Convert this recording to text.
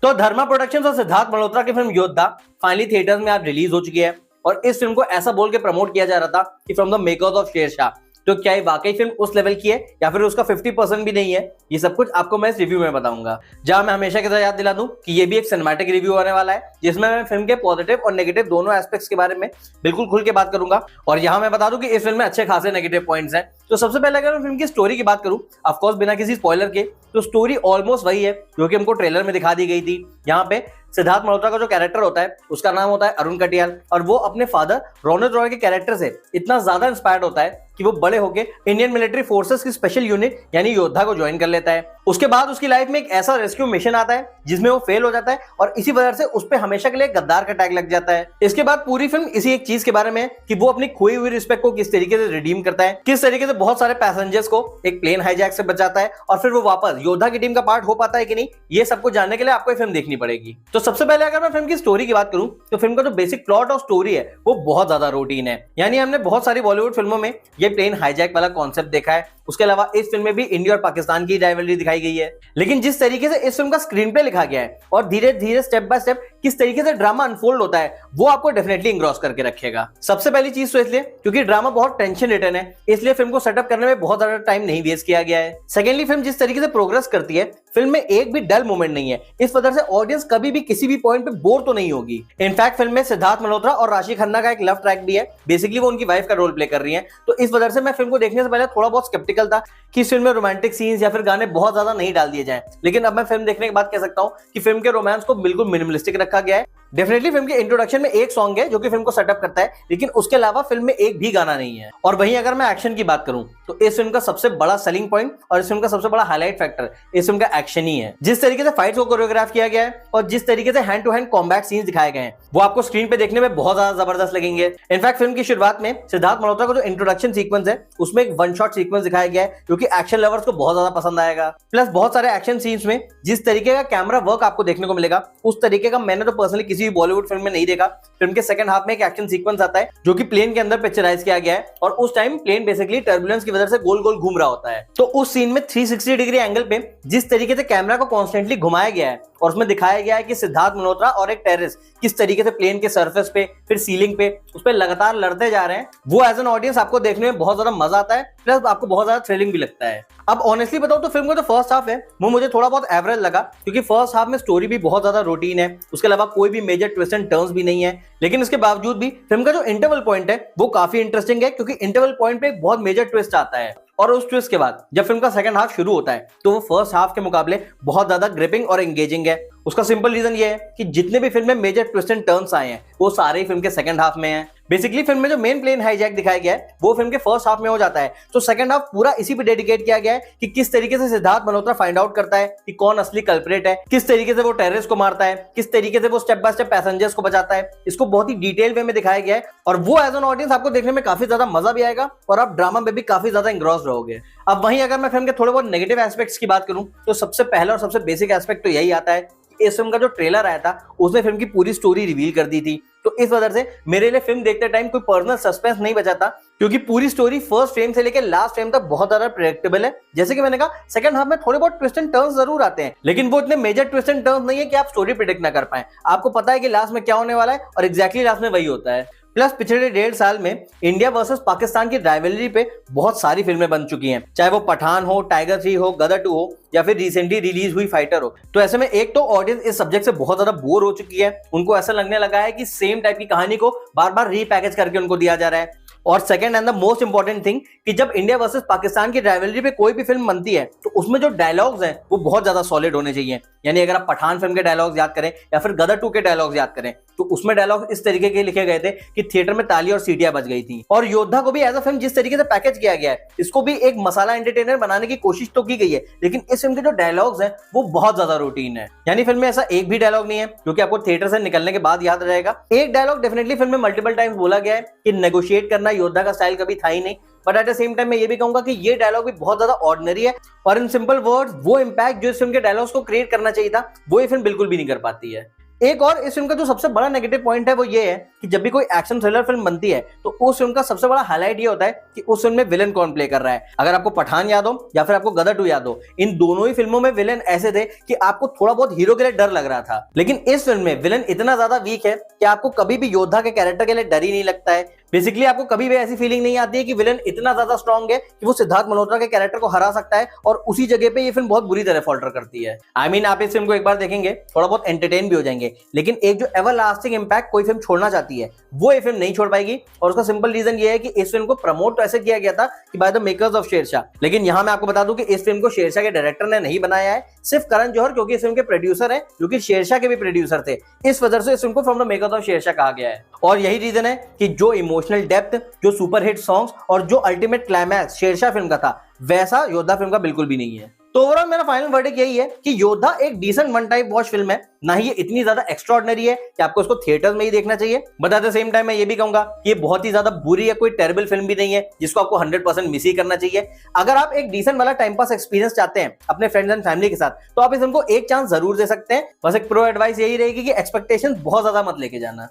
तो धर्मा प्रोडक्शंस और सिद्धार्थ मल्होत्रा की फिल्म योद्धा फाइनली थिएटर्स में आज रिलीज हो चुकी है और इस फिल्म को ऐसा बोल के प्रमोट किया जा रहा था कि from the makers of Shershaah. तो क्या ये वाकई फिल्म उस लेवल की है या फिर उसका 50% भी नहीं है, ये सब कुछ आपको मैं इस रिव्यू में बताऊंगा। जहां मैं हमेशा की तरह याद दिला दूं कि ये भी एक सिनेमैटिक रिव्यू होने वाला है जिसमें मैं फिल्म के पॉजिटिव और नेगेटिव दोनों एस्पेक्ट्स के बारे में बिल्कुल खुल के बात करूंगा। और यहां मैं बता दूं कि इस फिल्म में अच्छे खासे नेगेटिव पॉइंट्स हैं। तो सबसे पहले अगर मैं फिल्म की स्टोरी की बात करूं, ऑफ कोर्स बिना किसी स्पॉइलर के, तो स्टोरी ऑलमोस्ट वही है जो कि हमको ट्रेलर में दिखा दी गई थी। यहाँ पे सिद्धार्थ मल्होत्रा का जो कैरेक्टर होता है उसका नाम होता है अरुण कटियाल और वो अपने फादर रोनित रॉय के कैरेक्टर से इतना ज्यादा इंस्पायर्ड होता है कि वो बड़े होके इंडियन मिलिट्री फोर्सेस की स्पेशल यूनिट यानी योद्धा को ज्वाइन कर लेता है। उसके बाद उसकी लाइफ में एक ऐसा रेस्क्यू मिशन आता है जिसमें वो फेल हो जाता है और इसी वजह से उस पर हमेशा के लिए गद्दार का टैग लग जाता है। इसके बाद पूरी फिल्म इसी एक चीज के बारे में कि वो अपनी खोई हुई रिस्पेक्ट को किस तरीके से रिडीम करता है, किस तरीके से बहुत सारे पैसेंजर्स को एक प्लेन हाईजैक से बचाता है और फिर वो वापस योद्धा की टीम का पार्ट हो पाता है कि नहीं, ये सब कुछ जानने के लिए आपको ये फिल्म देखनी पड़ेगी। तो सबसे पहले अगर मैं फिल्म की स्टोरी की बात करूं तो फिल्म का जो बेसिक प्लॉट और स्टोरी है वो बहुत ज्यादा रूटीन है। यानी हमने बहुत सारी बॉलीवुड फिल्मों में ये प्लेन हाईजैक वाला कॉन्सेप्ट देखा है, उसके अलावा इस फिल्म में भी इंडिया और पाकिस्तान की राइवलरी दिखाई गई है। लेकिन जिस तरीके से इस फिल्म का स्क्रीन प्ले लिखा गया है और धीरे धीरे स्टेप बाय स्टेप किस तरीके से ड्रामा अनफोल्ड होता है वो आपको डेफिनेटली इंग्रॉस करके रखेगा। सबसे पहली चीज तो इसलिए क्योंकि ड्रामा बहुत टेंशन रिटर्न है, इसलिए फिल्म को सेटअप करने में बहुत ज्यादा टाइम नहीं वेस्ट किया गया है। सेकेंडली, फिल्म जिस तरीके से प्रोग्रेस करती है फिल्म में एक भी डल मोमेंट नहीं है, इस वजह से ऑडियंस कभी भी किसी भी पॉइंट पे बोर तो नहीं होगी। इनफैक्ट फिल्म में सिद्धार्थ मल्होत्रा और राशि खन्ना का एक लव ट्रैक भी है, बेसिकली वो उनकी वाइफ का रोल प्ले कर रही है। तो इस वजह से मैं फिल्म को देखने से पहले थोड़ा बहुत स्केप्टिकल था कि इस फिल्म में रोमांटिक सीन्स या फिर गाने बहुत ज्यादा नहीं डाल दिए जाएं, लेकिन अब मैं फिल्म देखने के बाद कह सकता हूं कि फिल्म के रोमांस को बिल्कुल मिनिमलिस्टिक रखा गया है। डेफिनेटली फिल्म के इंट्रोडक्शन में एक सॉन्ग है जो कि फिल्म को सेटअप करता है, लेकिन उसके अलावा फिल्म में एक भी गाना नहीं है। और वहीं अगर मैं एक्शन की बात करूं तो इस फिल्म का सबसे बड़ा सेलिंग पॉइंट और इस फिल्म का सबसे बड़ा हाईलाइट फैक्टर इस फिल्म का एक्शन ही है। जिस तरीके से फाइट्स को कोरियोग्राफ किया गया है और जिस तरीके से hand to hand combat scenes दिखाए गए हैं वो आपको स्क्रीन पे देखने में बहुत ज्यादा जबरदस्त लगेंगे। इनफैक्ट फिल्म की शुरुआत में सिद्धार्थ मल्होत्रा का जो इंट्रोडक्शन सीक्वेंस है उसमें एक वन शॉट सीक्वेंस दिखाया गया है जो कि एक्शन लवर्स को बहुत ज्यादा पसंद आएगा। प्लस बहुत सारे एक्शन सीन्स में जिस तरीके का कैमरा वर्क आपको देखने को मिलेगा उस तरीके का मैंने तो पर्सनली किसी भी बॉलीवुड फिल्म में नहीं देखा। फिल्म के सेकंड हाफ में एक एक्शन सीक्वेंस आता है जो कि प्लेन के अंदर पिक्चराइज किया गया है और उस टाइम प्लेन बेसिकली टर्बुलेंस की वजह से गोल गोल घूम रहा होता है। तो उस सीन में 360 डिग्री एंगल पे जिस तरीके से कैमरा को कॉन्स्टेंटली घुमाया गया है और उसमें दिखाया गया है कि सिद्धार्थ मल्होत्रा और एक टेररिस्ट किस तरीके से प्लेन के सरफेस पे फिर सीलिंग पे उस पर लगातार लड़ते जा रहे हैं, वो एज एन ऑडियंस आपको देखने में बहुत ज्यादा मजा आता है, प्लस आपको बहुत ज्यादा थ्रिलिंग भी लगता है। अब ऑनेस्टली बताओ तो फिल्म का जो फर्स्ट हाफ है वो मुझे थोड़ा बहुत एवरेज लगा क्योंकि फर्स्ट हाफ में स्टोरी भी बहुत ज्यादा रूटीन है, उसके अलावा कोई भी मेजर ट्विस्ट एंड टर्न्स भी नहीं है। लेकिन इसके बावजूद भी फिल्म का जो इंटरवल पॉइंट है वो काफी इंटरेस्टिंग है क्योंकि इंटरवल पॉइंट पे एक बहुत मेजर ट्विस्ट आता है और उस ट्विस्ट के बाद जब फिल्म का सेकंड हाफ शुरू होता है तो वो फर्स्ट हाफ के मुकाबले बहुत ज्यादा ग्रिपिंग और एंगेजिंग है। उसका सिंपल रीजन ये है कि जितने भी फिल्म में मेजर ट्विस्ट एंड टर्न्स आए हैं वो सारे ही फिल्म के सेकंड हाफ में हैं। बेसिकली फिल्म में जो मेन प्लेन हाईजैक दिखाया गया है वो फिल्म के फर्स्ट हाफ में हो जाता है, तो सेकंड हाफ पूरा इसी पे डेडिकेट किया गया है कि किस तरीके से सिद्धार्थ मल्होत्रा फाइंड आउट करता है कि कौन असली कल्प्रेट है, किस तरीके से वो टेररिस्ट को मारता है, किस तरीके से वो स्टेप बाय स्टेप पैसेंजर्स को बचाता है। इसको बहुत ही डिटेल वे में दिखाया गया है और वो एज एन ऑडियंस आपको देखने में काफी ज्यादा मजा भी आएगा और आप ड्रामा में भी काफी ज्यादा इंग्रॉस रहोगे। अब वहीं अगर मैं फिल्म के थोड़े बहुत नेगेटिव एस्पेक्ट्स की बात करूं तो सबसे पहला और सबसे बेसिक एस्पेक्ट तो यही आता है कि इस फिल्म का जो ट्रेलर आया था उसने फिल्म की पूरी स्टोरी रिवील कर दी थी। तो इस वजह से मेरे लिए फिल्म देखते टाइम कोई पर्सनल सस्पेंस नहीं बचा था क्योंकि पूरी स्टोरी फर्स्ट फ्रेम से लेकर लास्ट फ्रेम तक बहुत ज्यादा प्रेडिक्टेबल है। जैसे कि मैंने कहा सेकंड हाफ में थोड़े बहुत ट्विस्ट एंड टर्न्स जरूर आते हैं, लेकिन वो इतने मेजर ट्विस्ट एंड टर्न्स नहीं है कि आप स्टोरी प्रेडिक्ट ना कर पाए। आपको पता है कि लास्ट में क्या होने वाला है और एग्जैक्टली लास्ट में वही होता है। प्लस पिछले 1.5 साल में इंडिया वर्सेस पाकिस्तान की राइवलरी पे बहुत सारी फिल्में बन चुकी हैं, चाहे वो पठान हो, टाइगर 3 हो, गदर 2 हो या फिर रिसेंटली रिलीज हुई फाइटर हो। तो ऐसे में एक तो ऑडियंस इस सब्जेक्ट से बहुत ज्यादा बोर हो चुकी है, उनको ऐसा लगने लगा है कि सेम टाइप की कहानी को बार बार रीपैकेज करके उनको दिया जा रहा है। और second and the most important thing कि जब इंडिया वर्सेस पाकिस्तान की राइवलरी पे कोई भी फिल्म बनती है तो उसमें जो डायलॉग्स हैं वो बहुत ज्यादा सॉलिड होने चाहिए। यानी अगर आप पठान फिल्म के डायलॉग्स याद करें या फिर गदर 2 के डायलॉग्स याद करें तो उसमें डायलॉग इस तरीके के लिखे गए थे कि थिएटर में ताली और सीटियां बज गई थी। और योद्धा को भी एज अ फिल्म जिस तरीके से पैकेज किया गया है इसको भी एक मसाला एंटरटेनर बनाने की कोशिश तो की गई है, लेकिन इस फिल्म के जो डायलॉग्स हैं वो बहुत ज्यादा रूटीन है। यानी फिल्म में ऐसा एक भी डायलॉग नहीं है जो कि आपको थिएटर से निकलने के बाद याद रहेगा। एक डायलॉग डेफिनेटली फिल्म में मल्टीपल टाइम्स बोला गया है कि नेगोशिएट करना योद्धा का स्टाइल कभी था ही नहीं, but at the same time मैं ये भी कहूंगा कि ये डायलॉग भी बहुत ज्यादा ऑर्डिनरी है और इन सिंपल वर्ड्स वो इंपैक्ट जो इस फिल्म के डायलॉग्स को क्रिएट करना चाहिए था वो ये फिल्म बिल्कुल भी नहीं कर पाती है। एक और इस फिल्म का जो सबसे बड़ा नेगेटिव पॉइंट है वो ये है कि जब भी कोई एक्शन थ्रिलर फिल्म बनती है तो उस फिल्म का सबसे बड़ा हाईलाइट ये होता है कि उस फिल्म में विलेन कौन प्ले कर रहा है। अगर आपको पठान याद हो या फिर आपको गदर 2 याद हो, इन दोनों ही फिल्मों में विलेन ऐसे थे कि आपको थोड़ा बहुत हीरो के लिए डर लग रहा था, लेकिन इस फिल्म में विलेन इतना ज्यादा वीक है कि आपको कभी भी योद्धा के कैरेक्टर के लिए डर ही नहीं लगता है। बेसिकली आपको कभी भी ऐसी फीलिंग नहीं आती है कि विलेन इतना ज्यादा स्ट्रांग है कि वो सिद्धार्थ मल्होत्रा के कैरेक्टर को हरा सकता है, और उसी जगह पे ये फिल्म बहुत बुरी तरह फॉल्टर करती है। आई मीन आप इस फिल्म को एक बार देखेंगे थोड़ा बहुत एंटरटेन भी हो जाएंगे, लेकिन एक जो एवर लास्टिंग इंपैक्ट कोई फिल्म छोड़ना चाहती है वो ये फिल्म नहीं छोड़ पाएगी। और उसका सिंपल रीजन ये है कि इस फिल्म को प्रमोट तो ऐसे किया गया था कि by the makers of Shershaah, लेकिन यहां मैं आपको बता दूं कि इस फिल्म को शेरशाह के डायरेक्टर ने नहीं बनाया है, सिर्फ करण जौहर, क्योंकि इस फिल्म के प्रोड्यूसर हैं जो कि शेरशाह के भी प्रोड्यूसर थे। इस वजह से इस फिल्म को from the makers of Shershaah कहा गया है। और यही रीजन है कि जो इमोशनल डेप्थ, जो सुपरहिट सॉन्ग्स और जो अल्टीमेट क्लाइमैक्स शेरशाह फिल्म का था, वैसा योद्धा फिल्म का बिल्कुल भी नहीं है। तो ओवरऑल मेरा फाइनल वर्डिक्ट यही है कि योद्धा एक decent one time watch film है, ना ही ये इतनी ज्यादा एक्स्ट्राऑर्डिनरी है कि आपको इसको थिएटर्स में ही देखना चाहिए, but at the same time मैं ये भी कहूंगा कि ये बहुत ही ज्यादा बुरी या कोई टेरिबल फिल्म भी नहीं है जिसको आपको 100% मिस ही करना चाहिए। अगर आप एक डिसेंट वाला टाइम पास एक्सपीरियंस चाहते हैं अपने फ्रेंड्स एंड फैमिली के साथ, तो आप इस फिल्म को एक चांस जरूर दे सकते हैं। बस एक प्रो एडवाइस यही रहेगी कि एक्सपेक्टेशन बहुत ज्यादा मत लेके जाना।